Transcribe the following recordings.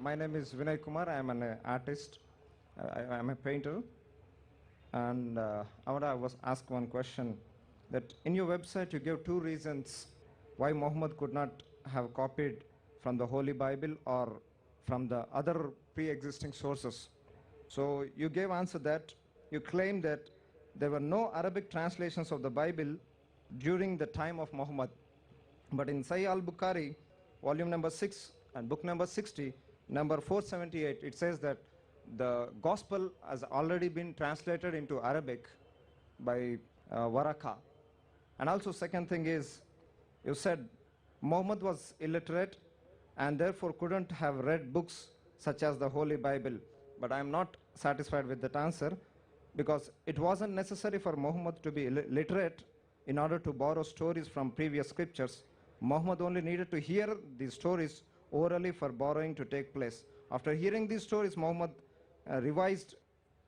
My name is Vinay Kumar. I am an artist. I am a painter. And I want to ask one question. That in your website, you gave two reasons why Muhammad could not have copied from the Holy Bible or from the other pre-existing sources. So you gave answer that you claim that there were no Arabic translations of the Bible during the time of Muhammad. But in Sahih al-Bukhari, volume number 6 and book number 60, number 478, it says that the gospel has already been translated into Arabic by Waraka. And also second thing is, you said Muhammad was illiterate and therefore couldn't have read books such as the Holy Bible. But I am not satisfied with that answer, because it wasn't necessary for Muhammad to be literate in order to borrow stories from previous scriptures. Muhammad only needed to hear these stories orally for borrowing to take place. After hearing these stories, Muhammad revised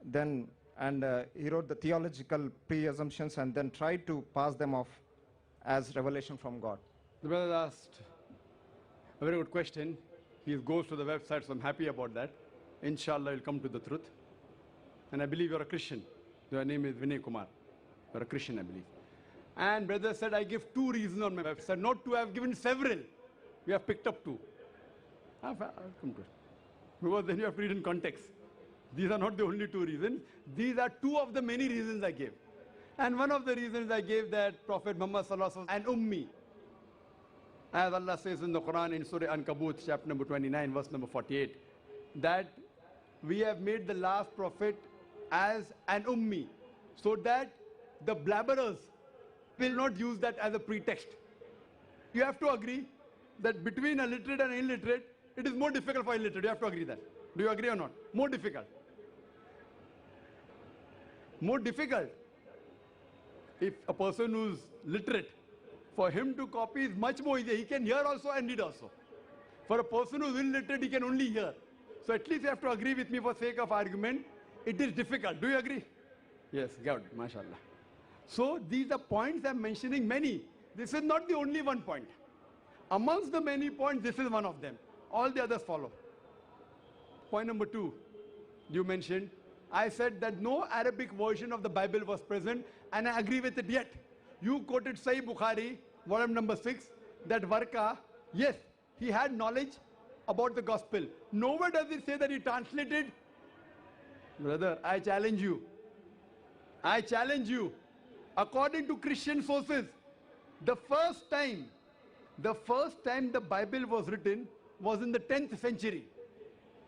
then, and he wrote the theological pre-assumptions and then tried to pass them off as revelation from God. The brother asked a very good question. He goes to the website, so I'm happy about that. Inshallah, he'll come to the truth. And I believe you're a Christian. Your name is Vinay Kumar. You're a Christian, I believe. And brother said, I give two reasons on my website, not two, I've given several. We have picked up two. I'll come to it. Because then you have to read in context. These are not the only two reasons. These are two of the many reasons I gave. And one of the reasons I gave that Prophet Muhammad Sallallahu Alaihi Wasallam, an ummi. As Allah says in the Quran in Surah Ankabut, chapter number 29, verse number 48, that we have made the last prophet as an ummi, so that the blabberers will not use that as a pretext. You have to agree that between a literate and an illiterate, it is more difficult for illiterate. You have to agree that. Do you agree or not? More difficult. More difficult. If a person who's literate, for him to copy is much more easier. He can hear also and read also. For a person who's illiterate, he can only hear. So at least you have to agree with me for sake of argument. It is difficult. Do you agree? Yes, good. MashaAllah. So these are points I'm mentioning many. This is not the only one point. Amongst the many points, this is one of them. All the others follow. Point number 2, you mentioned, I said that no Arabic version of the Bible was present, and I agree with it yet. You quoted Sahih Bukhari, volume number 6, that Waraka, yes, he had knowledge about the gospel. Nowhere does it say that he translated. Brother, I challenge you. I challenge you. According to Christian sources, the first time the Bible was written was in the 10th century.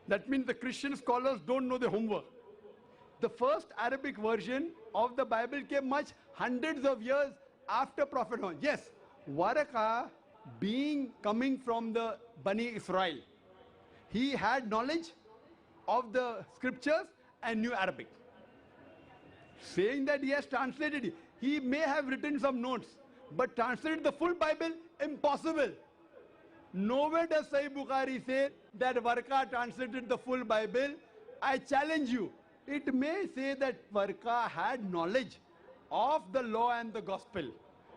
That means the Christian scholars don't know their homework. The first Arabic version of the Bible came hundreds of years after Prophet Muhammad. Yes, Waraka, coming from the Bani Israel, he had knowledge of the scriptures and knew Arabic. Saying that he has translated it, he may have written some notes, but translated the full Bible, impossible. Nowhere does Sahih Bukhari say that Waraka translated the full Bible. I challenge you. It may say that Waraka had knowledge of the law and the gospel,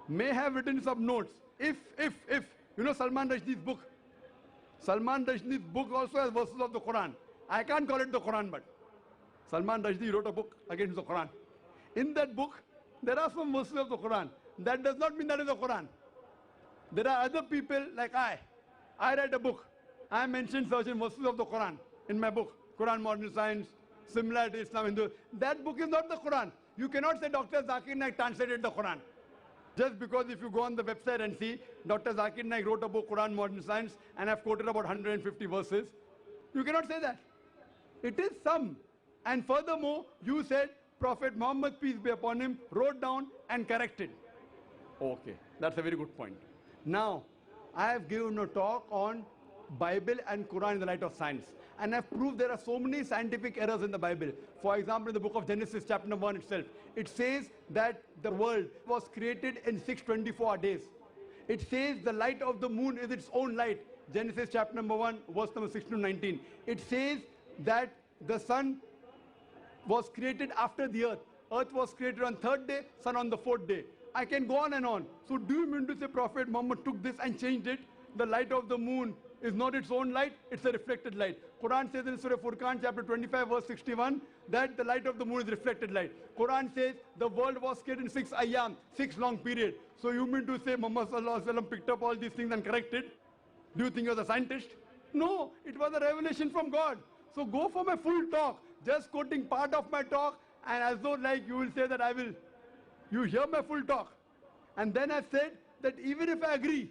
may have written some notes. If, you know Salman Rushdie's book. Salman Rushdie's book also has verses of the Quran. I can't call it the Quran, but Salman Rushdie wrote a book against the Quran. In that book, there are some verses of the Quran. That does not mean that is the Quran. There are other people like I write a book. I mentioned certain verses of the Quran in my book, Quran Modern Science, similar to Islam Hindu. That book is not the Quran. You cannot say Dr. Zakir Naik translated the Quran. Just because if you go on the website and see Dr. Zakir Naik wrote a book, Quran Modern Science, and I've quoted about 150 verses, you cannot say that. It is some. And furthermore, you said Prophet Muhammad, peace be upon him, wrote down and corrected. Okay, that's a very good point. Now, I have given a talk on Bible and Quran in the light of science. And I've proved there are so many scientific errors in the Bible. For example, in the book of Genesis, chapter number 1 itself, it says that the world was created in 624 days. It says the light of the moon is its own light. Genesis chapter number 1, verse number 16 to 19. It says that the sun was created after the earth. Earth was created on 3rd day, sun on the 4th day. I can go on and on. So do you mean to say Prophet Muhammad took this and changed it? The light of the moon is not its own light, it's a reflected light. Quran says in Surah Furqan chapter 25 verse 61 that the light of the moon is reflected light. Quran says the world was created in 6 ayyam, 6 long period. So you mean to say Muhammad sallallahu alaihi wasallam picked up all these things and corrected? Do you think he was a scientist? No, it was a revelation from God. So go for my full talk, just quoting part of my talk, and as though like you will say that you hear my full talk. And then I said that even if I agree,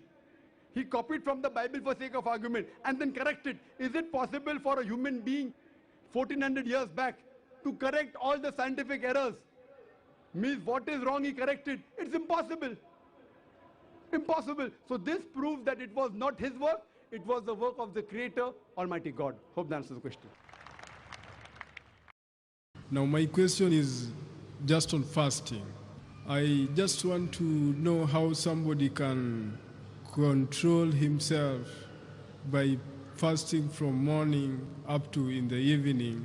he copied from the Bible for sake of argument and then corrected. Is it possible for a human being 1400 years back to correct all the scientific errors? Means what is wrong he corrected. It's impossible. Impossible. So this proves that it was not his work, it was the work of the Creator, Almighty God. Hope that answers the question. Now my question is just on fasting. I just want to know how somebody can control himself by fasting from morning up to in the evening